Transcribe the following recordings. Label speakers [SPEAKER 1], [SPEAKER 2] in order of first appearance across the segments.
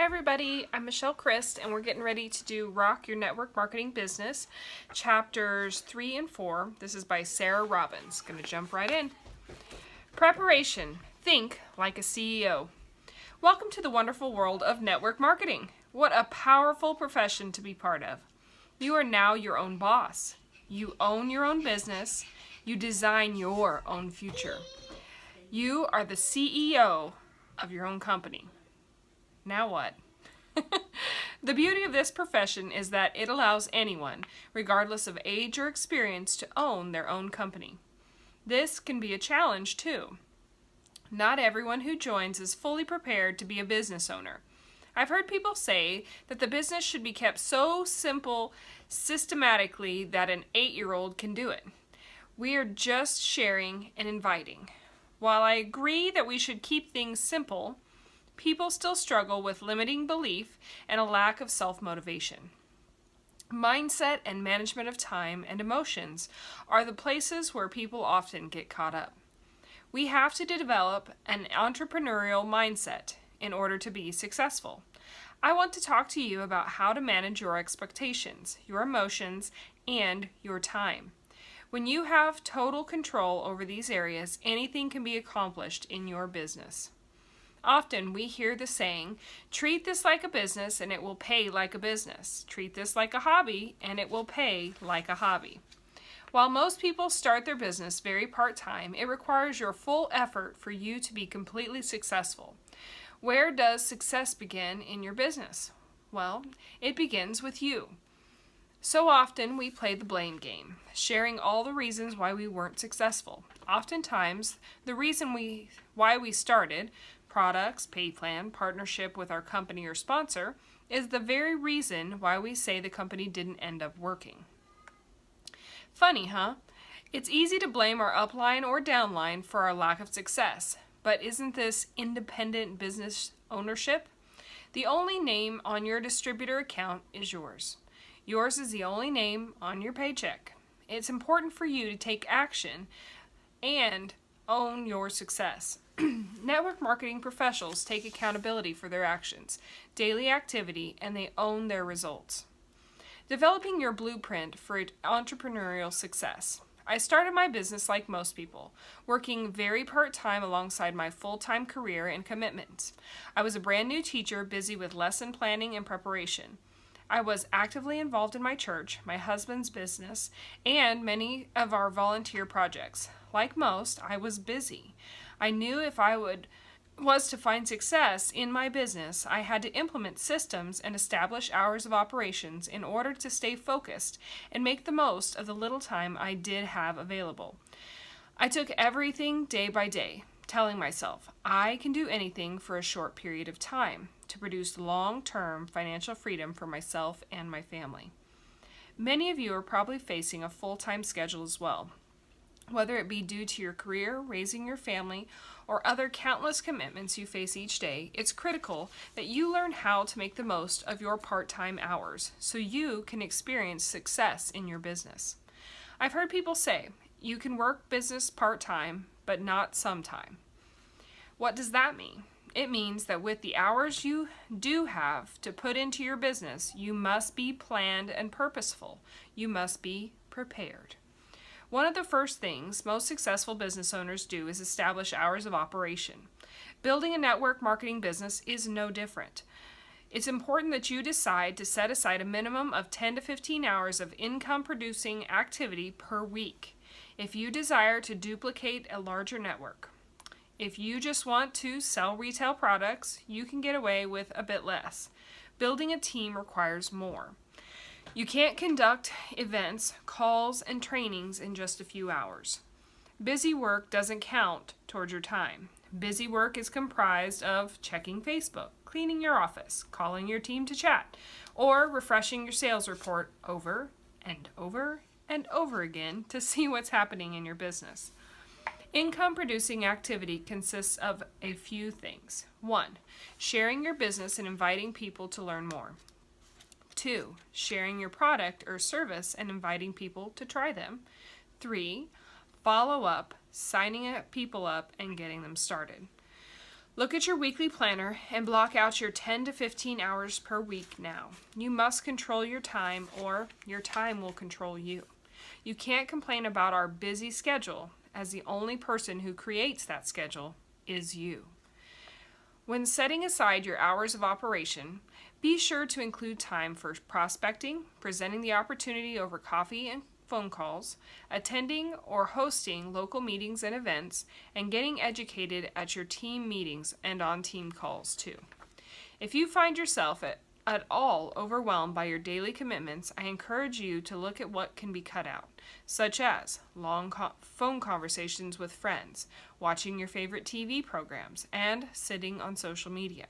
[SPEAKER 1] everybody, I'm Michelle Christ, and we're getting ready to do Rock Your Network Marketing Business, Chapters 3 and 4. This is by Sarah Robbins. Going to jump right in. Preparation. Think like a CEO. Welcome to the wonderful world of network marketing. What a powerful profession to be part of. You are now your own boss. You own your own business. You design your own future. You are the CEO of your own company. Now what? The beauty of this profession is that it allows anyone, regardless of age or experience, to own their own company. This can be a challenge too. Not everyone who joins is fully prepared to be a business owner. I've heard people say that the business should be kept so simple systematically that an 8-year-old can do it. We are just sharing and inviting. While I agree that we should keep things simple, people still struggle with limiting belief and a lack of self-motivation. Mindset and management of time and emotions are the places where people often get caught up. We have to develop an entrepreneurial mindset in order to be successful. I want to talk to you about how to manage your expectations, your emotions, and your time. When you have total control over these areas, anything can be accomplished in your business. Often we hear the saying, treat this like a business and it will pay like a business. Treat this like a hobby and it will pay like a hobby. While most people start their business very part-time, it requires your full effort for you to be completely successful. Where does success begin in your business? Well, it begins with you. So often we play the blame game, sharing all the reasons why we weren't successful. Oftentimes, the reason why we started, products, pay plan, partnership with our company or sponsor, is the very reason why we say the company didn't end up working. Funny, huh? It's easy to blame our upline or downline for our lack of success, but isn't this independent business ownership? The only name on your distributor account is yours. Yours is the only name on your paycheck. It's important for you to take action and own your success. Network marketing professionals take accountability for their actions, daily activity, and they own their results. Developing your blueprint for entrepreneurial success. I started my business like most people, working very part-time alongside my full-time career and commitments. I was a brand new teacher, busy with lesson planning and preparation. I was actively involved in my church, my husband's business, and many of our volunteer projects. Like most, I was busy. I knew if I was to find success in my business, I had to implement systems and establish hours of operations in order to stay focused and make the most of the little time I did have available. I took everything day by day, telling myself, I can do anything for a short period of time to produce long-term financial freedom for myself and my family. Many of you are probably facing a full-time schedule as well. Whether it be due to your career, raising your family, or other countless commitments you face each day, it's critical that you learn how to make the most of your part-time hours so you can experience success in your business. I've heard people say, you can work business part-time, but not sometime. What does that mean? It means that with the hours you do have to put into your business, you must be planned and purposeful. You must be prepared. One of the first things most successful business owners do is establish hours of operation. Building a network marketing business is no different. It's important that you decide to set aside a minimum of 10 to 15 hours of income-producing activity per week if you desire to duplicate a larger network. If you just want to sell retail products, you can get away with a bit less. Building a team requires more. You can't conduct events, calls, and trainings in just a few hours. Busy work doesn't count towards your time. Busy work is comprised of checking Facebook, cleaning your office, calling your team to chat, or refreshing your sales report over and over and over again to see what's happening in your business. Income-producing activity consists of a few things. 1. Sharing your business and inviting people to learn more. 2. Sharing your product or service and inviting people to try them. 3. Follow up, signing people up, and getting them started. Look at your weekly planner and block out your 10 to 15 hours per week now. You must control your time, or your time will control you. You can't complain about our busy schedule, as the only person who creates that schedule is you. When setting aside your hours of operation, be sure to include time for prospecting, presenting the opportunity over coffee and phone calls, attending or hosting local meetings and events, and getting educated at your team meetings and on team calls too. If you find yourself at all overwhelmed by your daily commitments, I encourage you to look at what can be cut out, such as long phone conversations with friends, watching your favorite TV programs, and sitting on social media.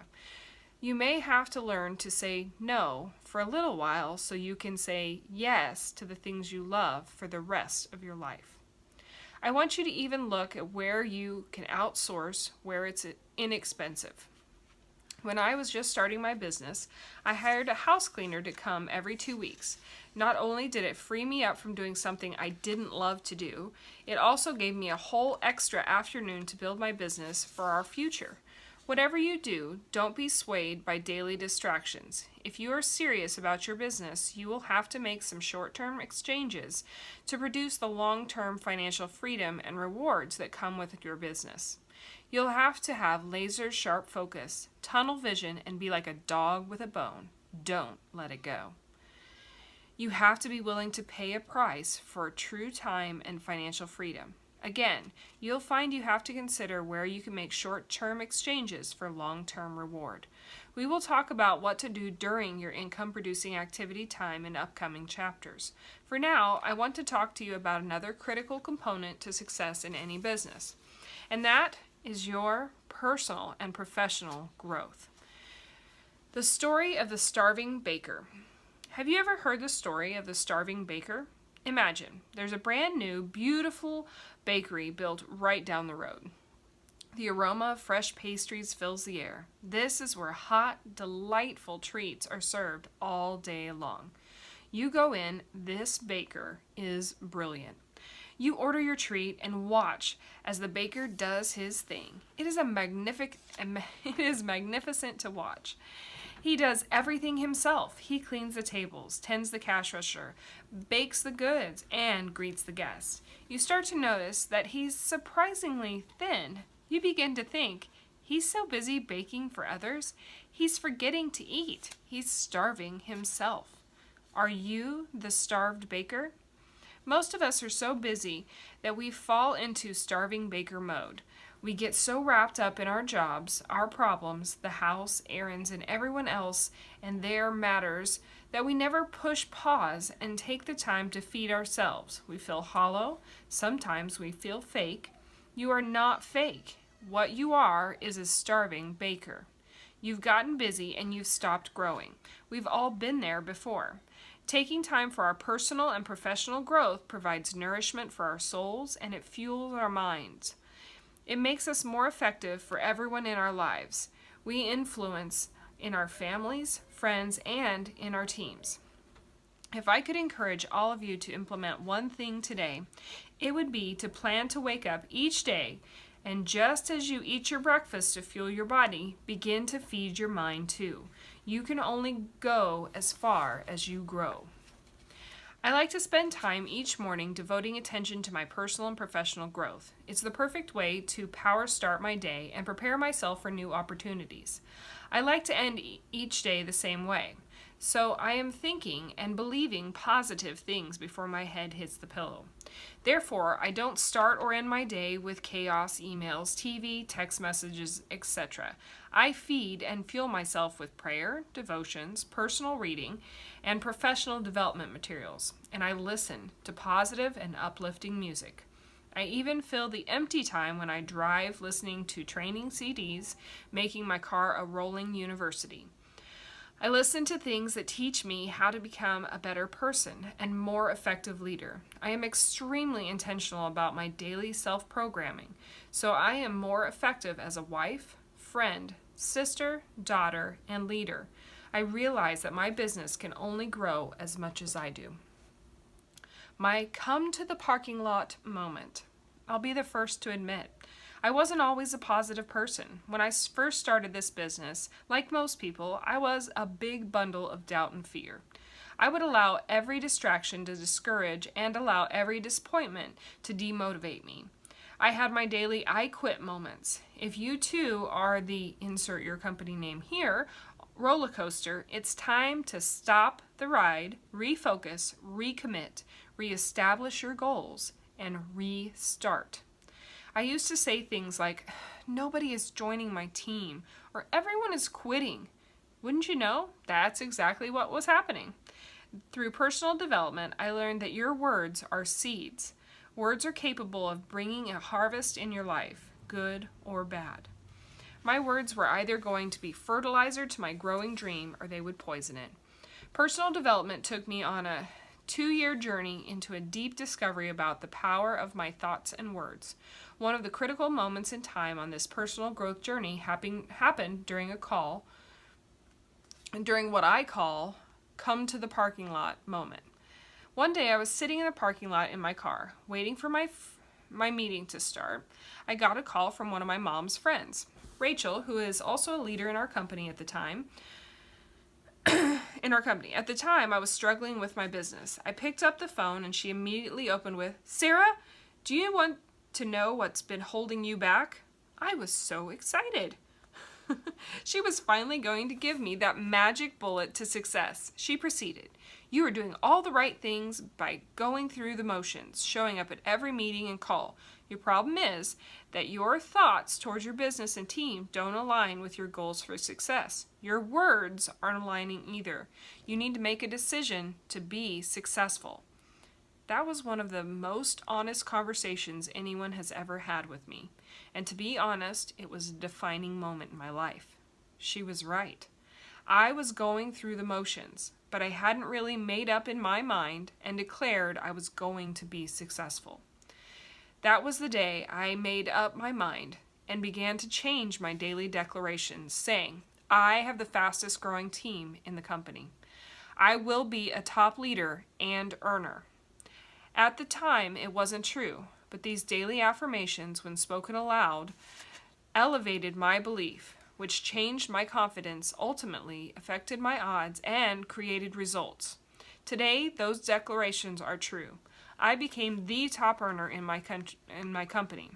[SPEAKER 1] You may have to learn to say no for a little while so you can say yes to the things you love for the rest of your life. I want you to even look at where you can outsource, where it's inexpensive. When I was just starting my business, I hired a house cleaner to come every 2 weeks. Not only did it free me up from doing something I didn't love to do, it also gave me a whole extra afternoon to build my business for our future. Whatever you do, don't be swayed by daily distractions. If you are serious about your business, you will have to make some short-term exchanges to produce the long-term financial freedom and rewards that come with your business. You'll have to have laser-sharp focus, tunnel vision, and be like a dog with a bone. Don't let it go. You have to be willing to pay a price for true time and financial freedom. Again, you'll find you have to consider where you can make short-term exchanges for long-term reward. We will talk about what to do during your income-producing activity time in upcoming chapters. For now, I want to talk to you about another critical component to success in any business, and that is your personal and professional growth. The story of the starving baker. Have you ever heard the story of the starving baker? Imagine there's a brand new, beautiful bakery built right down the road. The aroma of fresh pastries fills the air. This is where hot, delightful treats are served all day long. You go in, this baker is brilliant. You order your treat and watch as the baker does his thing. It is magnificent to watch. He does everything himself. He cleans the tables, tends the cash register, bakes the goods, and greets the guests. You start to notice that he's surprisingly thin. You begin to think, he's so busy baking for others, he's forgetting to eat. He's starving himself. Are you the starved baker? Most of us are so busy that we fall into starving baker mode. We get so wrapped up in our jobs, our problems, the house, errands, and everyone else and their matters that we never push pause and take the time to feed ourselves. We feel hollow. Sometimes we feel fake. You are not fake. What you are is a starving baker. You've gotten busy and you've stopped growing. We've all been there before. Taking time for our personal and professional growth provides nourishment for our souls and it fuels our minds. It makes us more effective for everyone in our lives. We influence in our families, friends, and in our teams. If I could encourage all of you to implement one thing today, it would be to plan to wake up each day and just as you eat your breakfast to fuel your body, begin to feed your mind too. You can only go as far as you grow. I like to spend time each morning devoting attention to my personal and professional growth. It's the perfect way to power start my day and prepare myself for new opportunities. I like to end each day the same way. So I am thinking and believing positive things before my head hits the pillow. Therefore, I don't start or end my day with chaos, emails, TV, text messages, etc. I feed and fuel myself with prayer, devotions, personal reading, and professional development materials, and I listen to positive and uplifting music. I even fill the empty time when I drive listening to training CDs, making my car a rolling university. I listen to things that teach me how to become a better person and more effective leader. I am extremely intentional about my daily self-programming, so I am more effective as a wife, friend, sister, daughter, and leader. I realize that my business can only grow as much as I do. My come to the parking lot moment. I'll be the first to admit, I wasn't always a positive person. When I first started this business, like most people, I was a big bundle of doubt and fear. I would allow every distraction to discourage and allow every disappointment to demotivate me. I had my daily I quit moments. If you too are the insert your company name here roller coaster, it's time to stop the ride, refocus, recommit, reestablish your goals, and restart. I used to say things like, nobody is joining my team, or everyone is quitting. Wouldn't you know? That's exactly what was happening. Through personal development, I learned that your words are seeds. Words are capable of bringing a harvest in your life, good or bad. My words were either going to be fertilizer to my growing dream or they would poison it. Personal development took me on a 2-year journey into a deep discovery about the power of my thoughts and words. One of the critical moments in time on this personal growth journey happened during what I call come to the parking lot moment. One day I was sitting in the parking lot in my car, waiting for my meeting to start. I got a call from one of my mom's friends, Rachel, who is also a leader in our company at the time. At the time, I was struggling with my business. I picked up the phone and she immediately opened with, "Sarah, do you want to know what's been holding you back?" I was so excited. She was finally going to give me that magic bullet to success. She proceeded, "You are doing all the right things by going through the motions, showing up at every meeting and call. Your problem is that your thoughts towards your business and team don't align with your goals for success. Your words aren't aligning either. You need to make a decision to be successful." That was one of the most honest conversations anyone has ever had with me. And to be honest, it was a defining moment in my life. She was right. I was going through the motions, but I hadn't really made up in my mind and declared I was going to be successful. That was the day I made up my mind and began to change my daily declarations, saying, I have the fastest growing team in the company. I will be a top leader and earner. At the time, it wasn't true, but these daily affirmations, when spoken aloud, elevated my belief, which changed my confidence, ultimately affected my odds, and created results. Today, those declarations are true. I became the top earner in my company.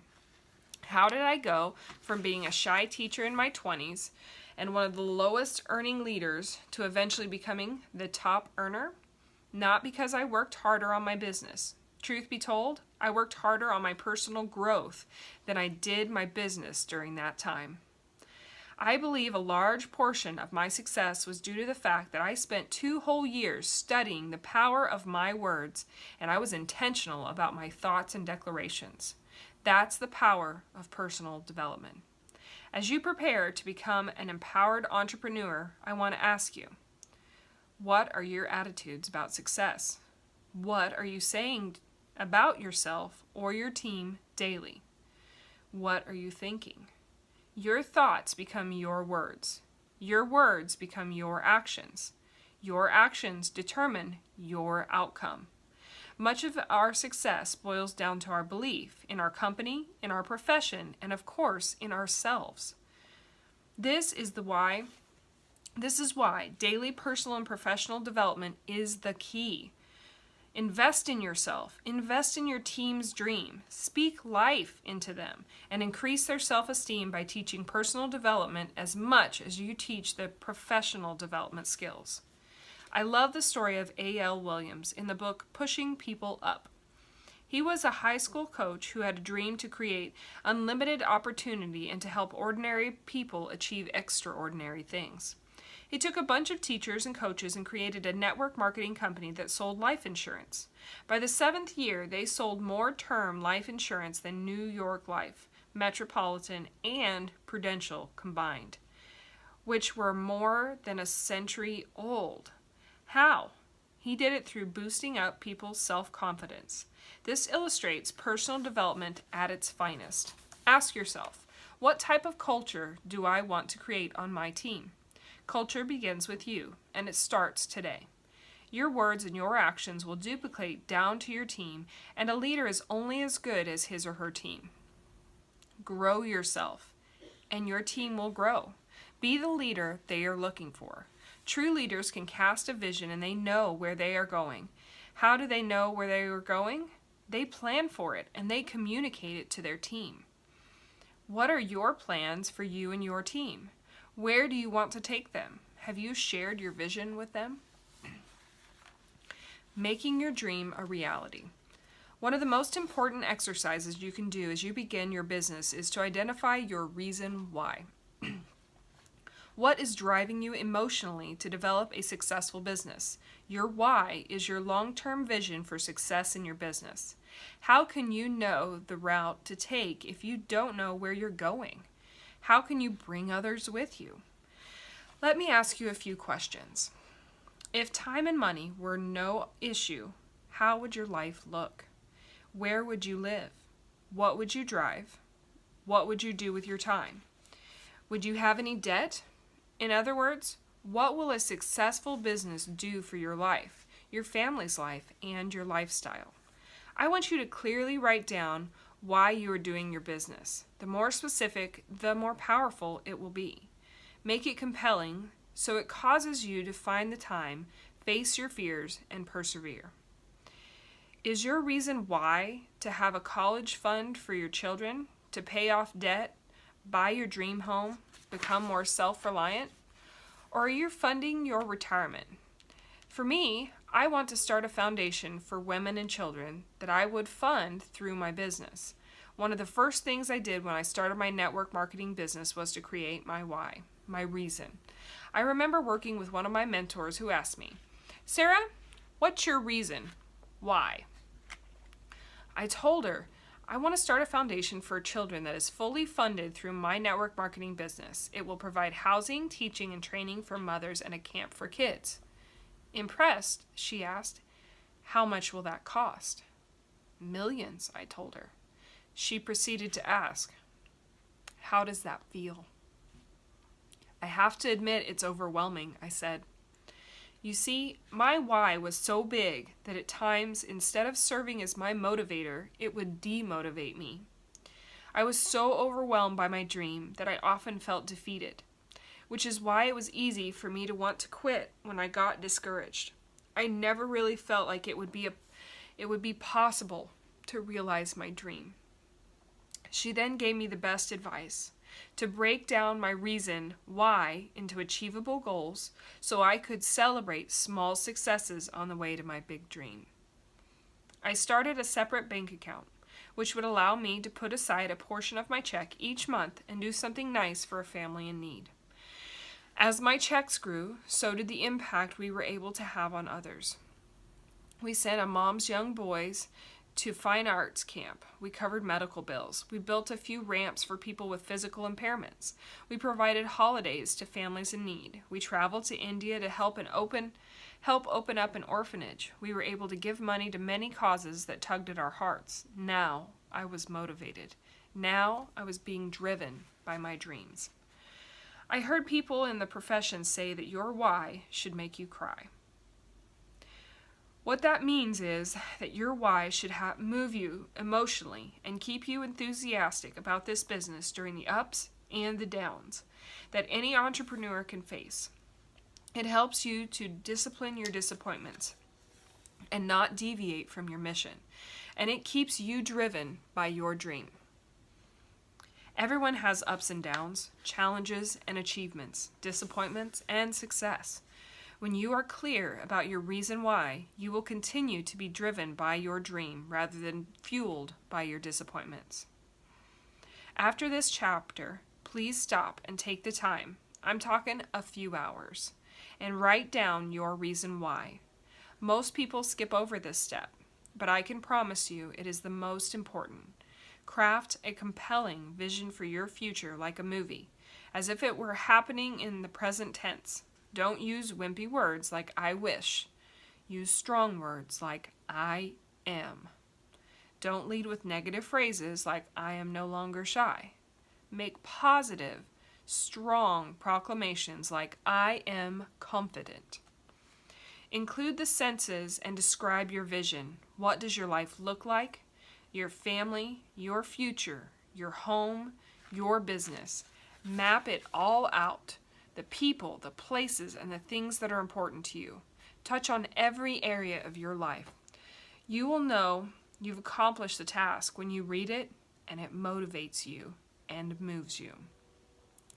[SPEAKER 1] How did I go from being a shy teacher in my 20s and one of the lowest earning leaders to eventually becoming the top earner? Not because I worked harder on my business. Truth be told, I worked harder on my personal growth than I did my business during that time. I believe a large portion of my success was due to the fact that I spent 2 whole years studying the power of my words, and I was intentional about my thoughts and declarations. That's the power of personal development. As you prepare to become an empowered entrepreneur, I want to ask you, what are your attitudes about success? What are you saying about yourself or your team daily? What are you thinking? Your thoughts become your words. Your words become your actions. Your actions determine your outcome. Much of our success boils down to our belief in our company, in our profession, and of course, in ourselves. This is why daily personal and professional development is the key. Invest in yourself. Invest in your team's dream. Speak life into them and increase their self-esteem by teaching personal development as much as you teach the professional development skills. I love the story of A.L. Williams in the book Pushing People Up. He was a high school coach who had a dream to create unlimited opportunity and to help ordinary people achieve extraordinary things. He took a bunch of teachers and coaches and created a network marketing company that sold life insurance. By the 7th year, they sold more term life insurance than New York Life, Metropolitan, and Prudential combined, which were more than a century old. How? He did it through boosting up people's self-confidence. This illustrates personal development at its finest. Ask yourself, what type of culture do I want to create on my team? Culture begins with you, and it starts today. Your words and your actions will duplicate down to your team, and a leader is only as good as his or her team. Grow yourself, and your team will grow. Be the leader they are looking for. True leaders can cast a vision and they know where they are going. How do they know where they are going? They plan for it and they communicate it to their team. What are your plans for you and your team? Where do you want to take them? Have you shared your vision with them? Making your dream a reality. One of the most important exercises you can do as you begin your business is to identify your reason why. What is driving you emotionally to develop a successful business? Your why is your long-term vision for success in your business. How can you know the route to take if you don't know where you're going? How can you bring others with you? Let me ask you a few questions. If time and money were no issue, how would your life look? Where would you live? What would you drive? What would you do with your time? Would you have any debt? In other words, what will a successful business do for your life, your family's life, and your lifestyle? I want you to clearly write down why you are doing your business. The more specific, the more powerful it will be. Make it compelling so it causes you to find the time, face your fears, and persevere. Is your reason why to have a college fund for your children, to pay off debt, buy your dream home, become more self-reliant? Or are you funding your retirement? For me, I want to start a foundation for women and children that I would fund through my business. One of the first things I did when I started my network marketing business was to create my why, my reason. I remember working with one of my mentors who asked me, "Sarah, what's your reason? Why?" I told her, I want to start a foundation for children that is fully funded through my network marketing business. It will provide housing, teaching, and training for mothers and a camp for kids. Impressed, she asked, "How much will that cost?" "Millions," I told her. She proceeded to ask, "How does that feel?" "I have to admit it's overwhelming," I said. You see, my why was so big that at times, instead of serving as my motivator, it would demotivate me. I was so overwhelmed by my dream that I often felt defeated, which is why it was easy for me to want to quit when I got discouraged. I never really felt like it would be possible to realize my dream. She then gave me the best advice, to break down my reason why into achievable goals so I could celebrate small successes on the way to my big dream. I started a separate bank account, which would allow me to put aside a portion of my check each month and do something nice for a family in need. As my checks grew, so did the impact we were able to have on others. We sent a mom's young boys to fine arts camp. We covered medical bills. We built a few ramps for people with physical impairments. We provided holidays to families in need. We traveled to India to help open up an orphanage. We were able to give money to many causes that tugged at our hearts. Now I was motivated. Now I was being driven by my dreams. I heard people in the profession say that your why should make you cry. What that means is that your why should move you emotionally and keep you enthusiastic about this business during the ups and the downs that any entrepreneur can face. It helps you to discipline your disappointments and not deviate from your mission, and it keeps you driven by your dream. Everyone has ups and downs, challenges and achievements, disappointments and success. When you are clear about your reason why, you will continue to be driven by your dream rather than fueled by your disappointments. After this chapter, please stop and take the time, I'm talking a few hours, and write down your reason why. Most people skip over this step, but I can promise you it is the most important. Craft a compelling vision for your future like a movie, as if it were happening in the present tense. Don't use wimpy words like I wish. Use strong words like I am. Don't lead with negative phrases like I am no longer shy. Make positive, strong proclamations like I am confident. Include the senses and describe your vision. What does your life look like? Your family, your future, your home, your business. Map it all out. The people, the places, and the things that are important to you. Touch on every area of your life. You will know you've accomplished the task when you read it and it motivates you and moves you.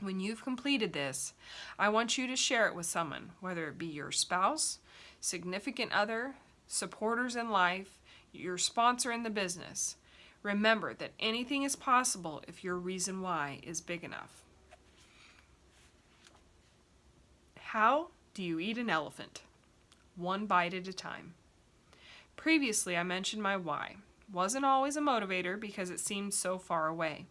[SPEAKER 1] When you've completed this, I want you to share it with someone, whether it be your spouse, significant other, supporters in life, your sponsor in the business. Remember that anything is possible if your reason why is big enough. How do you eat an elephant? One bite at a time. Previously, I mentioned my why. Wasn't always a motivator because it seemed so far away.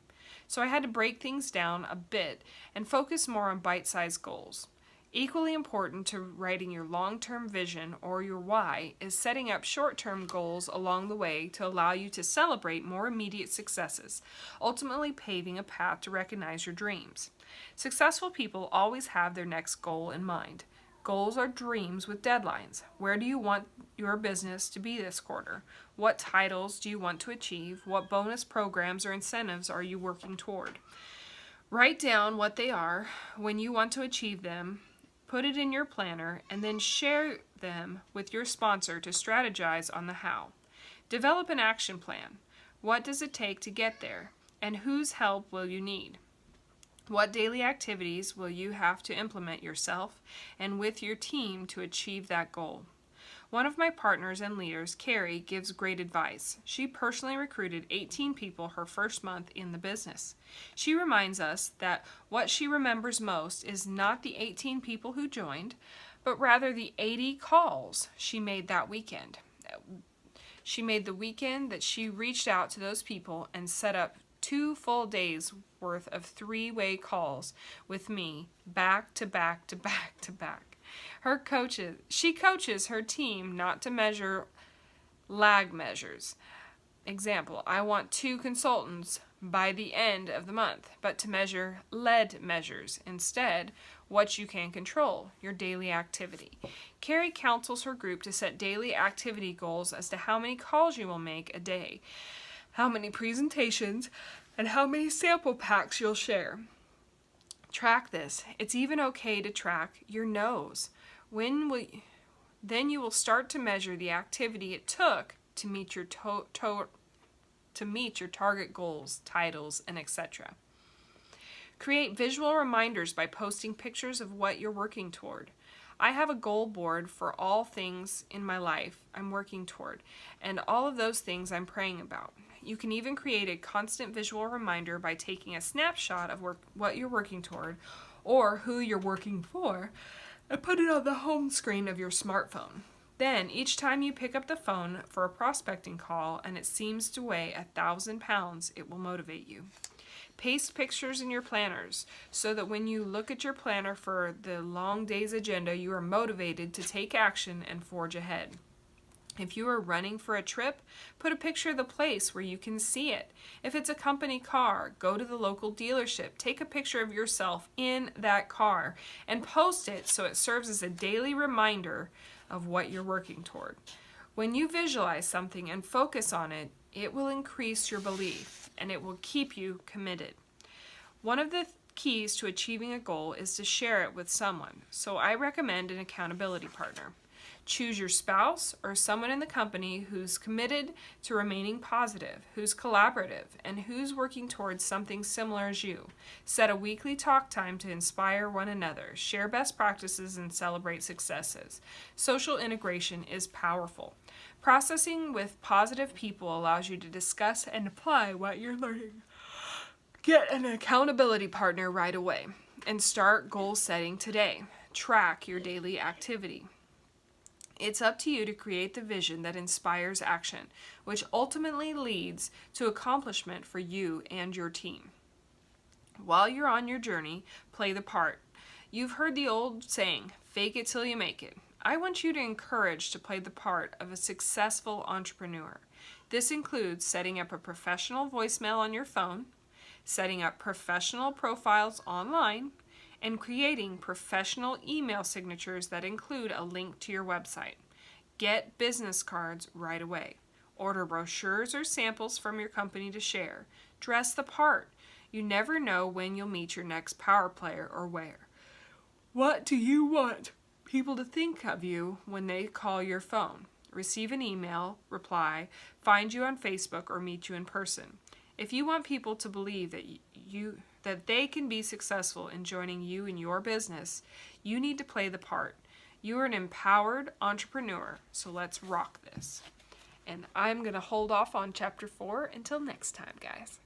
[SPEAKER 1] So I had to break things down a bit and focus more on bite-sized goals. Equally important to writing your long-term vision or your why is setting up short-term goals along the way to allow you to celebrate more immediate successes, ultimately paving a path to recognize your dreams. Successful people always have their next goal in mind. Goals are dreams with deadlines. Where do you want your business to be this quarter? What titles do you want to achieve? What bonus programs or incentives are you working toward? Write down what they are, when you want to achieve them, put it in your planner, and then share them with your sponsor to strategize on the how. Develop an action plan. What does it take to get there? And whose help will you need? What daily activities will you have to implement yourself and with your team to achieve that goal? One of my partners and leaders, Carrie, gives great advice. She personally recruited 18 people her first month in the business. She reminds us that what she remembers most is not the 18 people who joined, but rather the 80 calls she made that weekend. She made the weekend that she reached out to those people and set up 2 full days worth of 3-way calls with me, back to back to back to back. She coaches her team not to measure lag measures. Example, I want 2 consultants by the end of the month, but to measure lead measures instead, what you can control, your daily activity. Carrie counsels her group to set daily activity goals as to how many calls you will make a day, how many presentations, and how many sample packs you'll share. Track this. It's even okay to track your no's. Then you will start to measure the activity it took to meet your target goals, titles, and etc. Create visual reminders by posting pictures of what you're working toward. I have a goal board for all things in my life I'm working toward, and all of those things I'm praying about. You can even create a constant visual reminder by taking a snapshot of what you're working toward or who you're working for and put it on the home screen of your smartphone. Then, each time you pick up the phone for a prospecting call and it seems to weigh 1,000 pounds, it will motivate you. Paste pictures in your planners so that when you look at your planner for the long day's agenda, you are motivated to take action and forge ahead. If you are running for a trip, put a picture of the place where you can see it. If it's a company car, go to the local dealership, take a picture of yourself in that car, and post it so it serves as a daily reminder of what you're working toward. When you visualize something and focus on it, it will increase your belief and it will keep you committed. One of the keys to achieving a goal is to share it with someone, so I recommend an accountability partner. Choose your spouse or someone in the company who's committed to remaining positive, who's collaborative, and who's working towards something similar as you. Set a weekly talk time to inspire one another, share best practices, and celebrate successes. Social integration is powerful. Processing with positive people allows you to discuss and apply what you're learning. Get an accountability partner right away and start goal setting today. Track your daily activity. It's up to you to create the vision that inspires action, which ultimately leads to accomplishment for you and your team. While you're on your journey, play the part. You've heard the old saying, fake it till you make it. I want you to encourage to play the part of a successful entrepreneur. This includes setting up a professional voicemail on your phone, setting up professional profiles online, and creating professional email signatures that include a link to your website. Get business cards right away. Order brochures or samples from your company to share. Dress the part. You never know when you'll meet your next power player or where. What do you want people to think of you when they call your phone, receive an email, reply, find you on Facebook, or meet you in person? If you want people to believe that they can be successful in joining you in your business, you need to play the part. You are an empowered entrepreneur, so let's rock this. And I'm going to hold off on Chapter 4 until next time, guys.